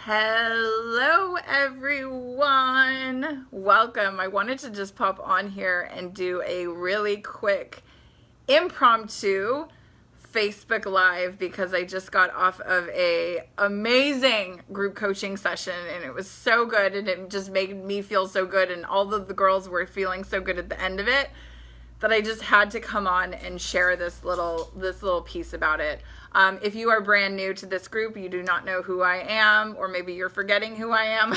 Hello everyone, welcome. I wanted to just pop on here and do a really quick impromptu Facebook Live because I just got off of a amazing group coaching session and it was so good and it just made me feel so good and all of the girls were feeling so good at the end of it that I just had to come on and share this little piece about it. If you are brand new to this group, you do not know who I am, or maybe you're forgetting who I am.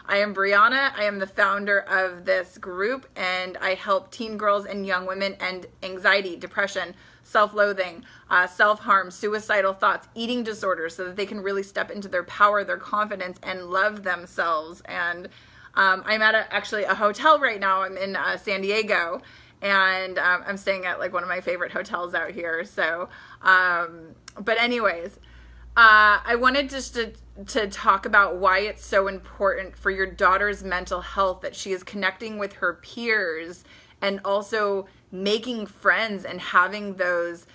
I am Brianna. I am the founder of this group, and I help teen girls and young women end anxiety, depression, self-loathing, self-harm, suicidal thoughts, eating disorders, so that they can really step into their power, their confidence, and love themselves. And I'm at actually a hotel right now. I'm in San Diego. And I'm staying at like one of my favorite hotels out here. So, but anyways, I wanted just to talk about why it's so important for your daughter's mental health that she is connecting with her peers and also making friends and having those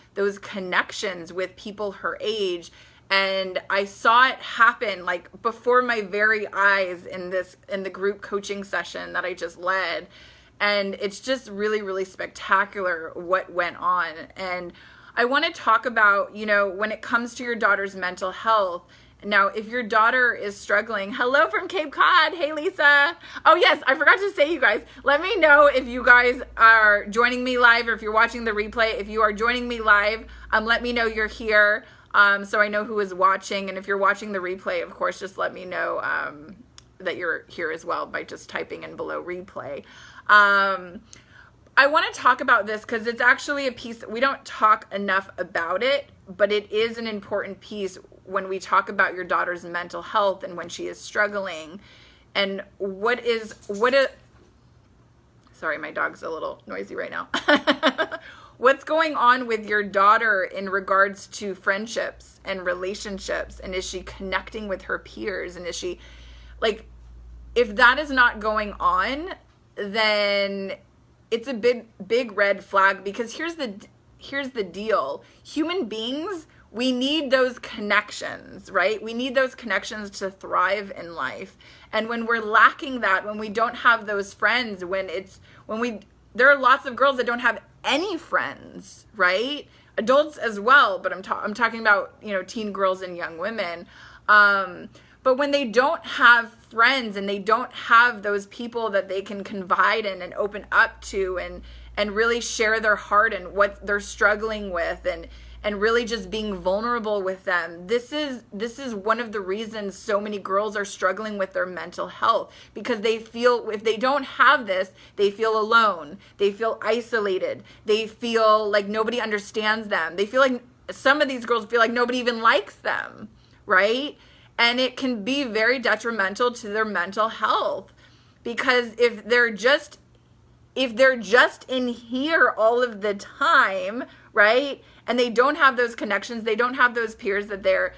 connections with people her age. And I saw it happen like before my very eyes in the group coaching session that I just led. And it's just really, really spectacular what went on. And I want to talk about, when it comes to your daughter's mental health. Now, if your daughter is struggling, hello from Cape Cod. Hey, Lisa. Oh, yes, I forgot to say, you guys, let me know if you guys are joining me live or if you're watching the replay. If you are joining me live, let me know you're here so I know who is watching. And if you're watching the replay, of course, just let me know that you're here as well by just typing in below replay. I want to talk about this because it's actually a piece that we don't talk enough about it, but it is an important piece when we talk about your daughter's mental health and when she is struggling. And sorry, my dog's a little noisy right now. What's going on with your daughter in regards to friendships and relationships? And is she connecting with her peers? And is she if that is not going on, then it's a big red flag, because here's the deal. Human beings, we need those connections, right? We need those connections to thrive in life. And when we're lacking that, when we don't have those friends, there are lots of girls that don't have any friends, right? Adults as well, but I'm talking about, teen girls and young women. But when they don't have friends and they don't have those people that they can confide in and open up to and really share their heart and what they're struggling with and really just being vulnerable with them, this is one of the reasons so many girls are struggling with their mental health, because they feel if they don't have this, they feel alone, they feel isolated, they feel like nobody understands them, they feel like some of these girls feel like nobody even likes them, right? And it can be very detrimental to their mental health, because if they're just in here all of the time, right? And they don't have those connections, they don't have those peers that they're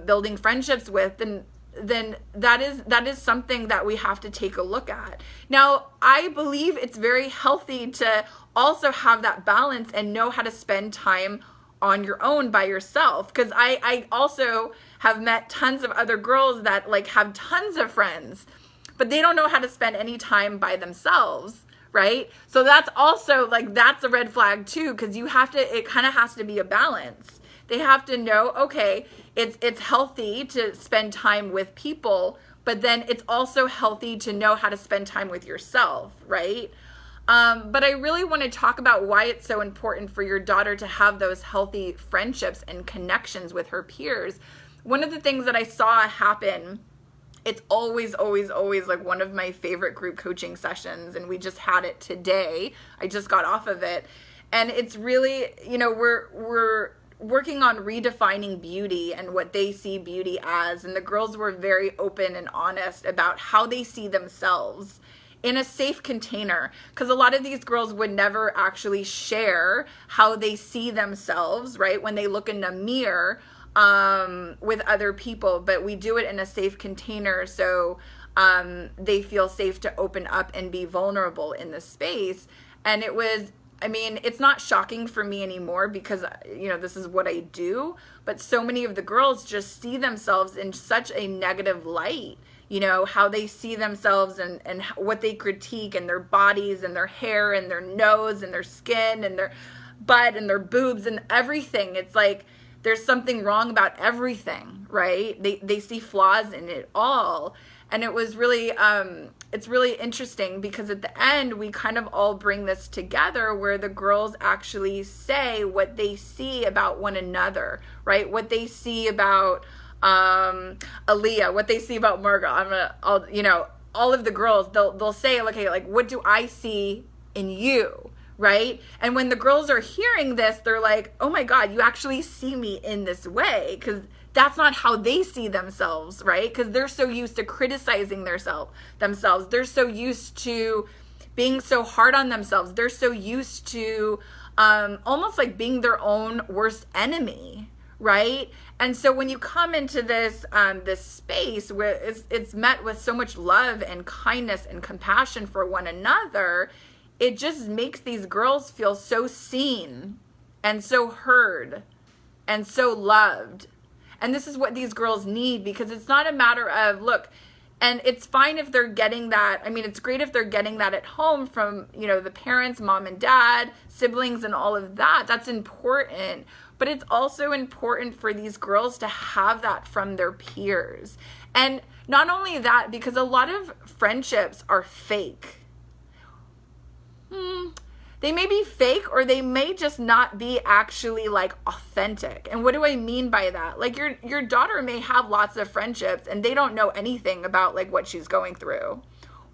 building friendships with, then that is something that we have to take a look at. Now, I believe it's very healthy to also have that balance and know how to spend time on your own by yourself, because I also have met tons of other girls that have tons of friends, but they don't know how to spend any time by themselves, right? So that's also that's a red flag too, because it kind of has to be a balance. They have to know, okay, it's healthy to spend time with people, but then it's also healthy to know how to spend time with yourself, right? But I really want to talk about why it's so important for your daughter to have those healthy friendships and connections with her peers. One of the things that I saw happen, it's always one of my favorite group coaching sessions, and we just had it today. I just got off of it. And it's really, we're working on redefining beauty and what they see beauty as. And the girls were very open and honest about how they see themselves in a safe container, because a lot of these girls would never actually share how they see themselves, right, when they look in a mirror with other people, but we do it in a safe container so they feel safe to open up and be vulnerable in the space. And it was I mean, it's not shocking for me anymore because, you know, this is what I do. But so many of the girls just see themselves in such a negative light. You know, how they see themselves and what they critique, and their bodies and their hair and their nose and their skin and their butt and their boobs and everything. It's like there's something wrong about everything, right? They see flaws in it all. And it was really, it's really interesting because at the end, we kind of all bring this together where the girls actually say what they see about one another, right? What they see about Aaliyah, what they see about Margot. You know, all of the girls, they'll say, okay, like, what do I see in you? Right? And when the girls are hearing this, they're like, oh my God, you actually see me in this way. Because that's not how they see themselves, right? Because they're so used to criticizing themselves. They're so used to being so hard on themselves. They're so used to almost like being their own worst enemy, right? And so when you come into this this space where it's met with so much love and kindness and compassion for one another, it just makes these girls feel so seen and so heard and so loved. And this is what these girls need, because it's not a matter of, look, and it's fine if they're getting that. I mean, it's great if they're getting that at home from, you know, the parents, mom and dad, siblings, and all of that. That's important. But it's also important for these girls to have that from their peers. And not only that, because a lot of friendships are fake. They may be fake, or they may just not be actually like authentic. And what do I mean by that? Like your daughter may have lots of friendships and they don't know anything about like what she's going through,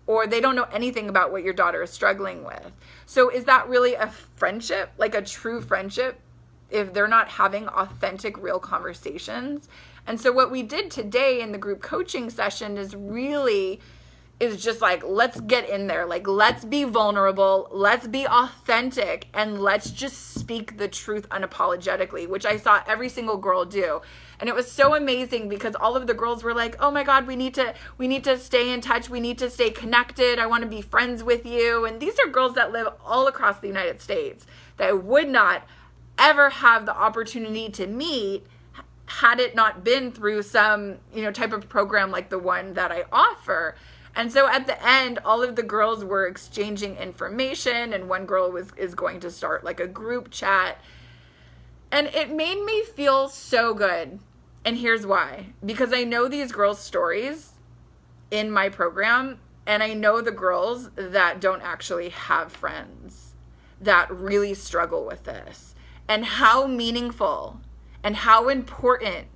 or they don't know anything about what your daughter is struggling with. So is that really a friendship, like a true friendship, if they're not having authentic, real conversations? And so what we did today in the group coaching session is just like, let's get in there. Like, let's be vulnerable. Let's be authentic. And let's just speak the truth unapologetically, which I saw every single girl do. And it was so amazing because all of the girls were like, oh my God, we need to stay in touch. We need to stay connected. I want to be friends with you. And these are girls that live all across the United States that would not ever have the opportunity to meet had it not been through some, you know, type of program like the one that I offer. And so at the end, all of the girls were exchanging information, and one girl is going to start like a group chat. And it made me feel so good. And here's why. Because I know these girls' stories in my program, and I know the girls that don't actually have friends that really struggle with this, and how meaningful and how important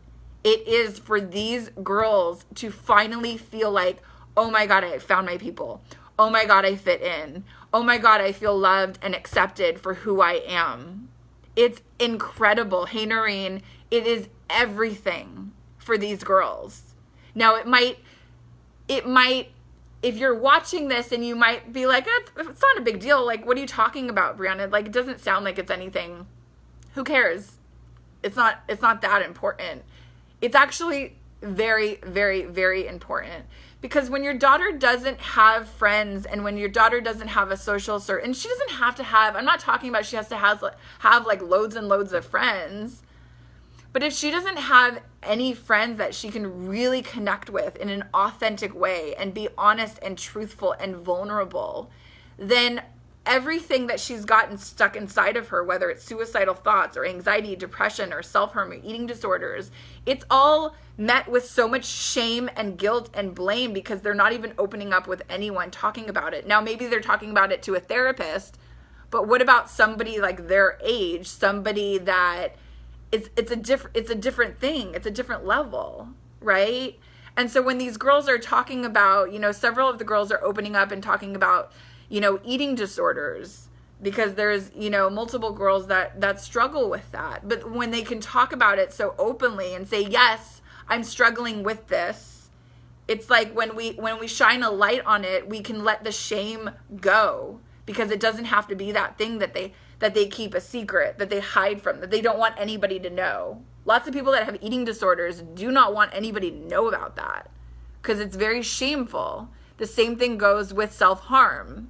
it is for these girls to finally feel like, oh my God, I found my people. Oh my God, I fit in. Oh my God, I feel loved and accepted for who I am. It's incredible. Hey, Noreen, it is everything for these girls. Now, it might, if you're watching this and you might be like, it's not a big deal. Like, what are you talking about, Brianna? Like, it doesn't sound like it's anything. Who cares? It's not that important. It's actually very, very, very important. Because when your daughter doesn't have friends, and when your daughter doesn't have a social circle, and she doesn't have to have, I'm not talking about she has to have like loads and loads of friends, but if she doesn't have any friends that she can really connect with in an authentic way and be honest and truthful and vulnerable, then everything that she's gotten stuck inside of her, whether it's suicidal thoughts or anxiety, depression, or self-harm or eating disorders, it's all met with so much shame and guilt and blame because they're not even opening up with anyone talking about it. Now, maybe they're talking about it to a therapist, but what about somebody like their age, somebody that it's a different thing. It's a different level, right? And so when these girls are talking about, you know, several of the girls are opening up and talking about, you know, eating disorders, because there's, you know, multiple girls that struggle with that. But when they can talk about it so openly and say, yes, I'm struggling with this, it's like when we shine a light on it, we can let the shame go, because it doesn't have to be that thing that they keep a secret, that they hide from, that they don't want anybody to know. Lots of people that have eating disorders do not want anybody to know about that because it's very shameful. The same thing goes with self-harm.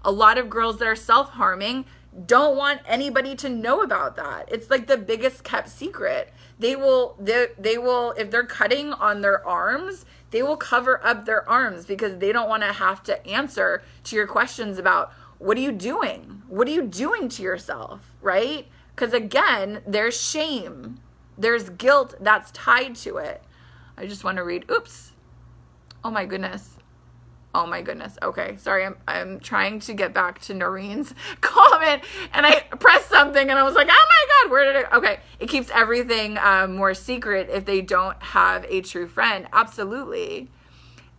A lot of girls that are self-harming don't want anybody to know about that. It's like the biggest kept secret. They will, if they're cutting on their arms, they will cover up their arms because they don't want to have to answer to your questions about, what are you doing? What are you doing to yourself, right? Because again, there's shame. There's guilt that's tied to it. I just want to read, oops. Oh my goodness. Oh my goodness. Okay. Sorry. I'm trying to get back to Noreen's comment and I pressed something and I was like, oh my God, where did it? Okay. It keeps everything more secret if they don't have a true friend. Absolutely.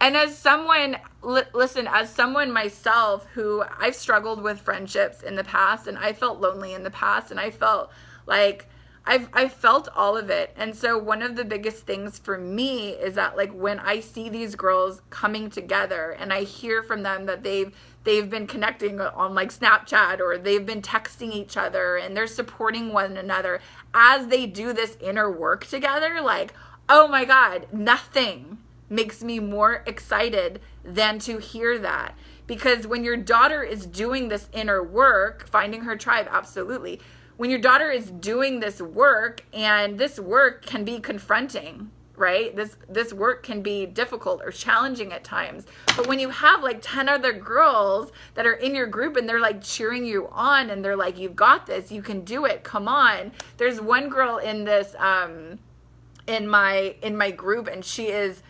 And as someone, listen, as someone myself who I've struggled with friendships in the past and I felt lonely in the past and I felt like I've felt all of it. And so one of the biggest things for me is that like when I see these girls coming together and I hear from them that they've been connecting on like Snapchat or they've been texting each other and they're supporting one another as they do this inner work together, like, oh my God, nothing makes me more excited than to hear that. Because when your daughter is doing this inner work, finding her tribe, absolutely. When your daughter is doing this work, and this work can be confronting, right? This work can be difficult or challenging at times. But when you have like 10 other girls that are in your group and they're like cheering you on and they're like, you've got this, you can do it, come on. There's one girl in this, in my group, and she is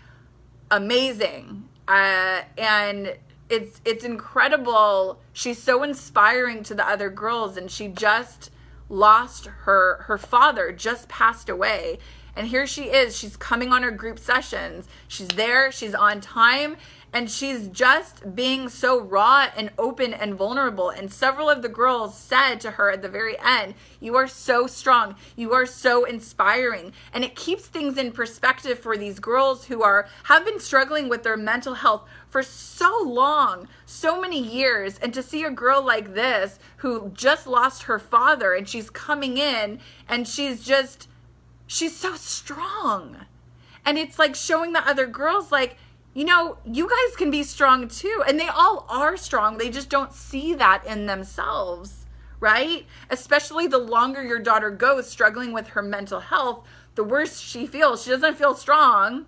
amazing. And it's incredible. She's so inspiring to the other girls, and she just lost her father, just passed away. And here she is, she's coming on her group sessions. She's there, she's on time, and she's just being so raw and open and vulnerable. And several of the girls said to her at the very end, you are so strong. You are so inspiring. And it keeps things in perspective for these girls who have been struggling with their mental health for so long, so many years. And to see a girl like this who just lost her father and she's coming in and she's so strong. And it's like showing the other girls like, you know, you guys can be strong too. And they all are strong. They just don't see that in themselves, right? Especially the longer your daughter goes struggling with her mental health, the worse she feels. She doesn't feel strong.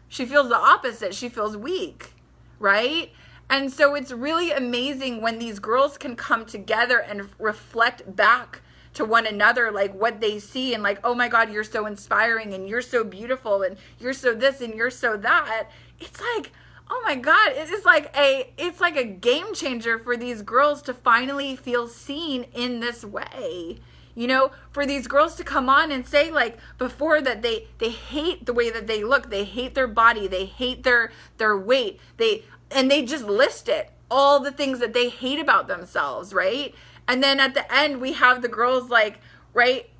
She feels the opposite. She feels weak, right? And so it's really amazing when these girls can come together and reflect back to one another, like what they see and like, oh my God, you're so inspiring and you're so beautiful and you're so this and you're so that. It's like, oh my God, it's like a game changer for these girls to finally feel seen in this way. You know, for these girls to come on and say like before that they hate the way that they look, they hate their body, they hate their weight, they just list it, all the things that they hate about themselves, right? And then at the end, we have the girls like, right,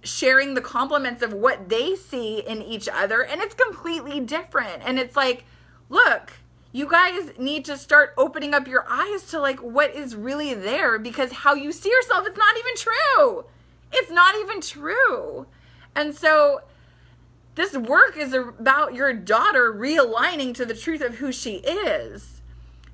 sharing the compliments of what they see in each other. And it's completely different. And it's like, look, you guys need to start opening up your eyes to like what is really there, because how you see yourself, it's not even true. It's not even true. And so this work is about your daughter realigning to the truth of who she is.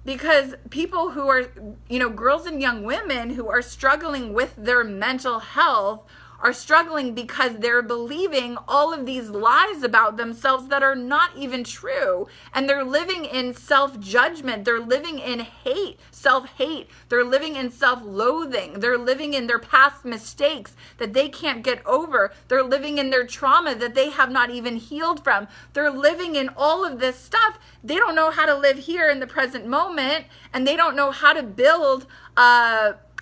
Because people who are, you know, girls and young women who are struggling with their mental health are struggling because they're believing all of these lies about themselves that are not even true. And they're living in self-judgment. They're living in hate, self-hate. They're living in self-loathing. They're living in their past mistakes that they can't get over. They're living in their trauma that they have not even healed from. They're living in all of this stuff. They don't know how to live here in the present moment, and they don't know how to build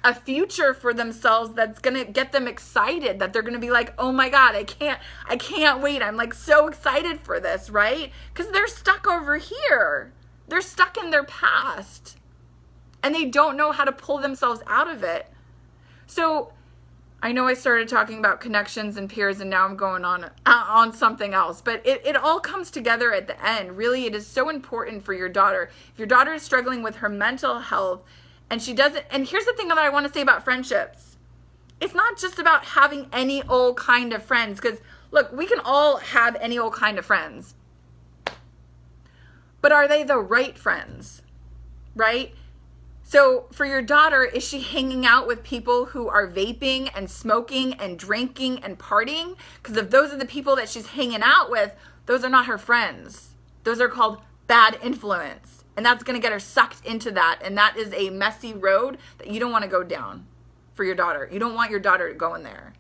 a future for themselves that's going to get them excited, that they're going to be like, oh my God, I can't wait. I'm like so excited for this, right? Because they're stuck over here. They're stuck in their past and they don't know how to pull themselves out of it. So I know I started talking about connections and peers and now I'm going on something else, but it all comes together at the end. Really, it is so important for your daughter. If your daughter is struggling with her mental health, and she doesn't, and here's the thing that I want to say about friendships. It's not just about having any old kind of friends, because look, we can all have any old kind of friends. But are they the right friends? Right? So for your daughter, is she hanging out with people who are vaping and smoking and drinking and partying? Because if those are the people that she's hanging out with, those are not her friends. Those are called bad influence. And that's going to get her sucked into that. And that is a messy road that you don't want to go down for your daughter. You don't want your daughter to go in there.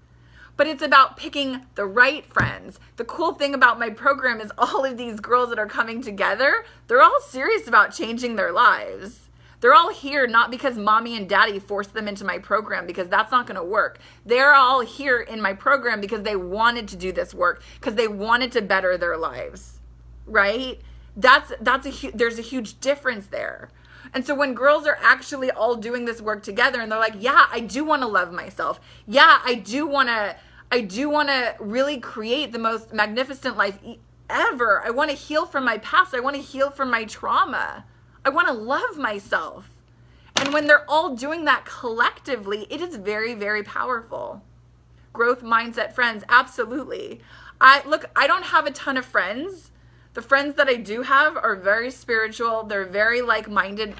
But it's about picking the right friends. The cool thing about my program is all of these girls that are coming together, they're all serious about changing their lives. They're all here not because mommy and daddy forced them into my program, because that's not going to work. They're all here in my program because they wanted to do this work, because they wanted to better their lives, right? There's a huge difference there. And so when girls are actually all doing this work together and they're like, yeah, I do want to love myself. Yeah, I do want to really create the most magnificent life ever. I want to heal from my past. I want to heal from my trauma. I want to love myself. And when they're all doing that collectively, it is very, very powerful. Growth mindset friends, absolutely. I don't have a ton of friends. The friends that I do have are very spiritual. They're very like-minded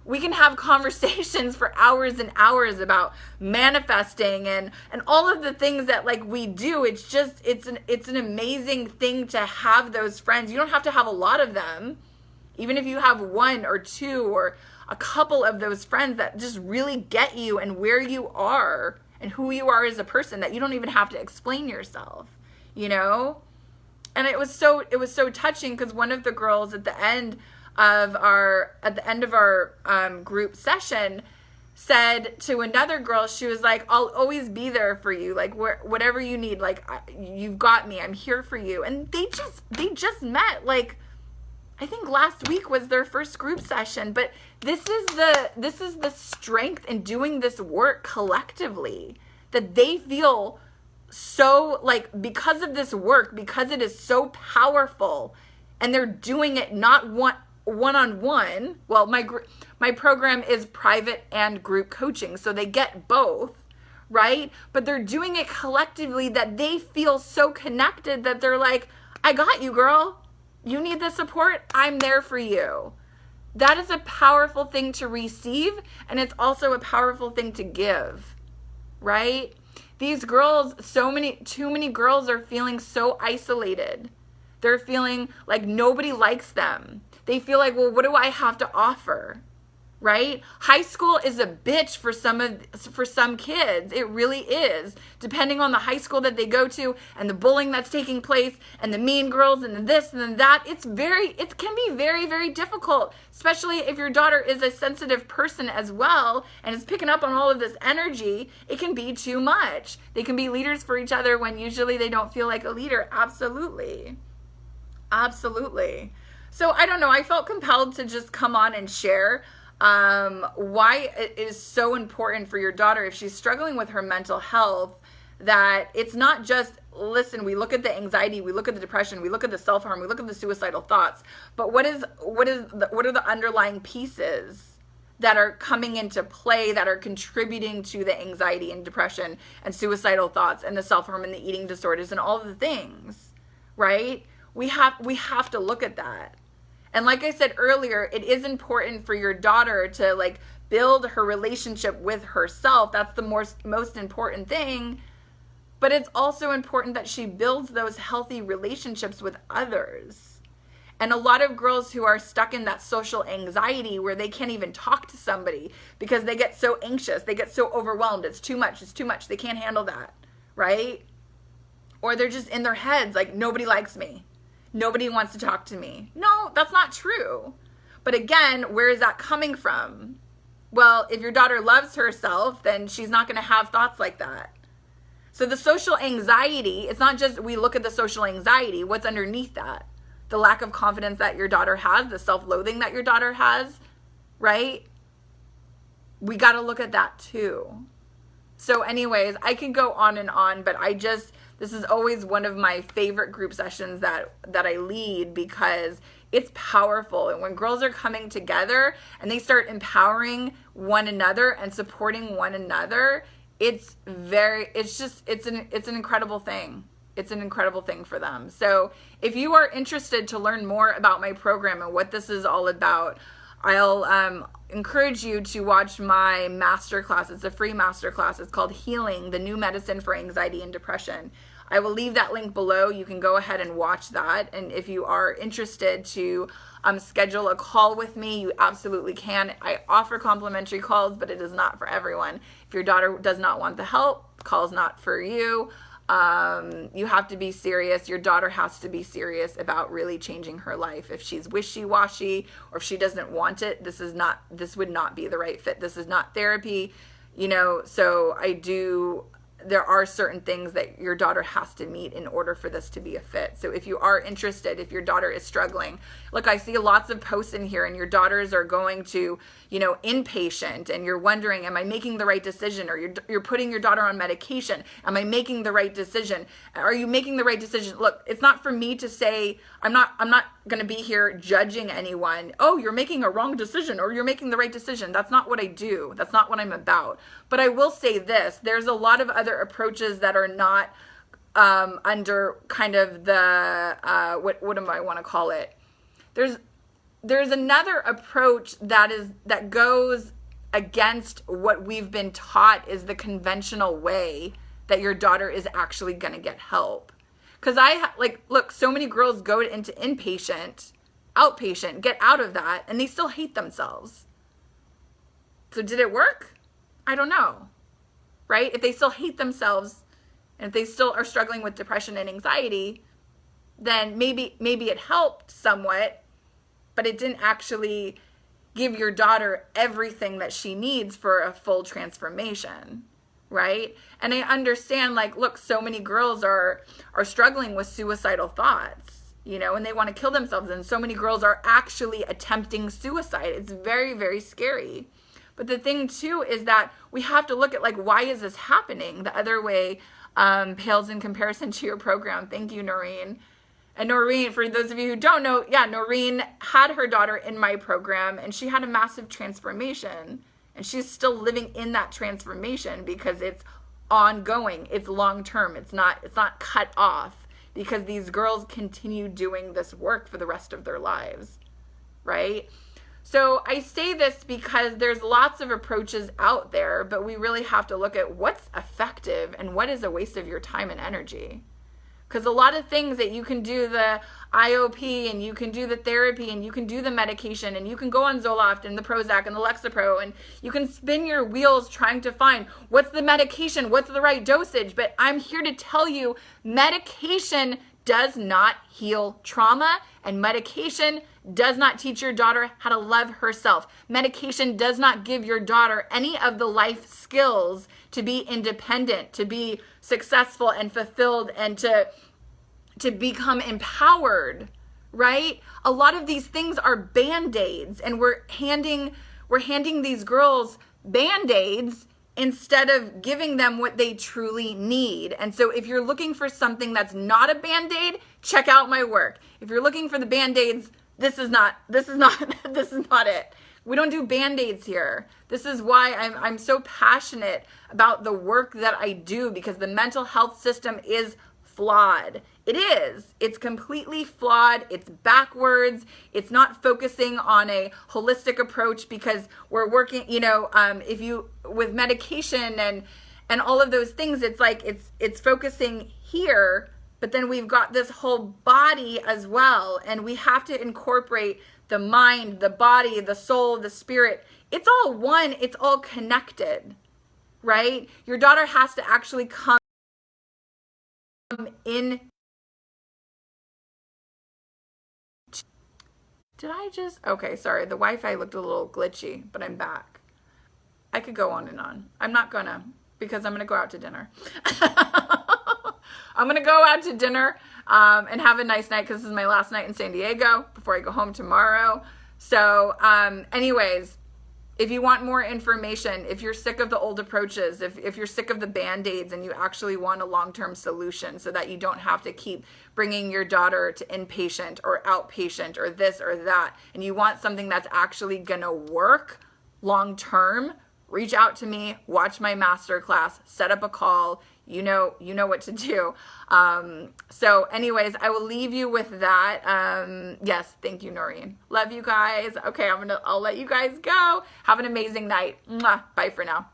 we can have conversations for hours and hours about manifesting and all of the things that like we do. It's just, it's an amazing thing to have those friends. You don't have to have a lot of them. Even if you have one or two or a couple of those friends that just really get you and where you are and who you are as a person, that you don't even have to explain yourself, And it was so touching, because one of the girls at the end of our group session said to another girl, she was like, I'll always be there for you. Like whatever you need, like you've got me, I'm here for you. And they just met, like, I think last week was their first group session, but this is the strength in doing this work collectively, that they feel so like, because of this work, because it is so powerful, and they're doing it not one-on-one. Well, my program is private and group coaching, so they get both, right? But they're doing it collectively, that they feel so connected that they're like, I got you, girl. You need the support? I'm there for you. That is a powerful thing to receive, and it's also a powerful thing to give, right? These girls, too many girls are feeling so isolated. They're feeling like nobody likes them. They feel like, well, what do I have to offer? Right? High school is a bitch for some kids. It really is. Depending on the high school that they go to and the bullying that's taking place and the mean girls and this and that, it can be very, very difficult, especially if your daughter is a sensitive person as well and is picking up on all of this energy. It can be too much. They can be leaders for each other when usually they don't feel like a leader. Absolutely. Absolutely. So I don't know. I felt compelled to just come on and share why it is so important for your daughter, if she's struggling with her mental health, that it's not just, listen, we look at the anxiety, we look at the depression, we look at the self-harm, we look at the suicidal thoughts, but what are the underlying pieces that are coming into play that are contributing to the anxiety and depression and suicidal thoughts and the self-harm and the eating disorders and all of the things, right? We have to look at that. And like I said earlier, it is important for your daughter to like build her relationship with herself. That's the most important thing. But it's also important that she builds those healthy relationships with others. And a lot of girls who are stuck in that social anxiety where they can't even talk to somebody because they get so anxious, they get so overwhelmed, it's too much, they can't handle that, right? Or they're just in their heads like, nobody likes me. Nobody wants to talk to me. No, that's not true. But again, where is that coming from? Well, if your daughter loves herself, then she's not going to have thoughts like that. So the social anxiety, it's not just we look at the social anxiety. What's underneath that? The lack of confidence that your daughter has, the self-loathing that your daughter has, right? We got to look at that too. So anyways, I can go on and on, but this is always one of my favorite group sessions that I lead, because it's powerful. And when girls are coming together and they start empowering one another and supporting one another, it's an incredible thing. It's an incredible thing for them. So if you are interested to learn more about my program and what this is all about, I'll encourage you to watch my masterclass. It's a free masterclass. It's called Healing, the New Medicine for Anxiety and Depression. I will leave that link below. You can go ahead and watch that. And if you are interested to schedule a call with me, you absolutely can. I offer complimentary calls, but it is not for everyone. If your daughter does not want the help, call's not for you. You have to be serious. Your daughter has to be serious about really changing her life. If she's wishy-washy or if she doesn't want it, this would not be the right fit. This is not therapy, so there are certain things that your daughter has to meet in order for this to be a fit. So if you are interested, if your daughter is struggling, look, I see lots of posts in here and your daughters are going to, inpatient, and you're wondering, am I making the right decision? Or you're putting your daughter on medication. Am I making the right decision? Are you making the right decision? Look, it's not for me to say, I'm not going to be here judging anyone. Oh, you're making a wrong decision or you're making the right decision. That's not what I do. That's not what I'm about. But I will say this, there's a lot of other approaches that are not under kind of the, what do I want to call it? There's another approach that goes against what we've been taught is the conventional way that your daughter is actually going to get help. Because look, so many girls go into inpatient, outpatient, get out of that, and they still hate themselves. So did it work? I don't know, right? If they still hate themselves and if they still are struggling with depression and anxiety, then maybe it helped somewhat, but it didn't actually give your daughter everything that she needs for a full transformation, right? And I understand, look, so many girls are struggling with suicidal thoughts, and they want to kill themselves. And so many girls are actually attempting suicide. It's very, very scary. But the thing too is that we have to look at why is this happening? The other way pales in comparison to your program. Thank you, Noreen. And Noreen, for those of you who don't know, Noreen had her daughter in my program and she had a massive transformation. And she's still living in that transformation because it's ongoing. It's long term. It's not cut off because these girls continue doing this work for the rest of their lives, right? So I say this because there's lots of approaches out there, but we really have to look at what's effective and what is a waste of your time and energy. Because a lot of things that you can do the IOP and you can do the therapy and you can do the medication and you can go on Zoloft and the Prozac and the Lexapro and you can spin your wheels trying to find what's the medication, what's the right dosage. But I'm here to tell you, medication does not heal trauma, and medication does not teach your daughter how to love herself. Medication does not give your daughter any of the life skills to be independent, to be successful and fulfilled, and to become empowered, right? A lot of these things are Band-Aids, and we're handing these girls Band-Aids instead of giving them what they truly need. And so if you're looking for something that's not a Band-Aid, check out my work. If you're looking for the Band-Aids, this is not it. We don't do Band-Aids here. This is why I'm so passionate about the work that I do, because the mental health system is flawed. It is. It's completely flawed. It's backwards. It's not focusing on a holistic approach, because we're working, if you, with medication and all of those things, it's focusing here, but then we've got this whole body as well. And we have to incorporate the mind, the body, the soul, the spirit. It's all one. It's all connected, right? Your daughter has to actually come in. Okay, sorry. The Wi-Fi looked a little glitchy, but I'm back. I could go on and on. I'm not gonna, because I'm gonna go out to dinner. I'm gonna go out to dinner and have a nice night, because this is my last night in San Diego before I go home tomorrow. So anyways, if you want more information, if you're sick of the old approaches, if you're sick of the Band-Aids and you actually want a long-term solution so that you don't have to keep bringing your daughter to inpatient or outpatient or this or that, and you want something that's actually going to work long-term reach out to me, watch my masterclass, set up a call. You know what to do. So anyways, I will leave you with that. Yes, thank you, Noreen. Love you guys. Okay, I'll let you guys go. Have an amazing night. Mwah. Bye for now.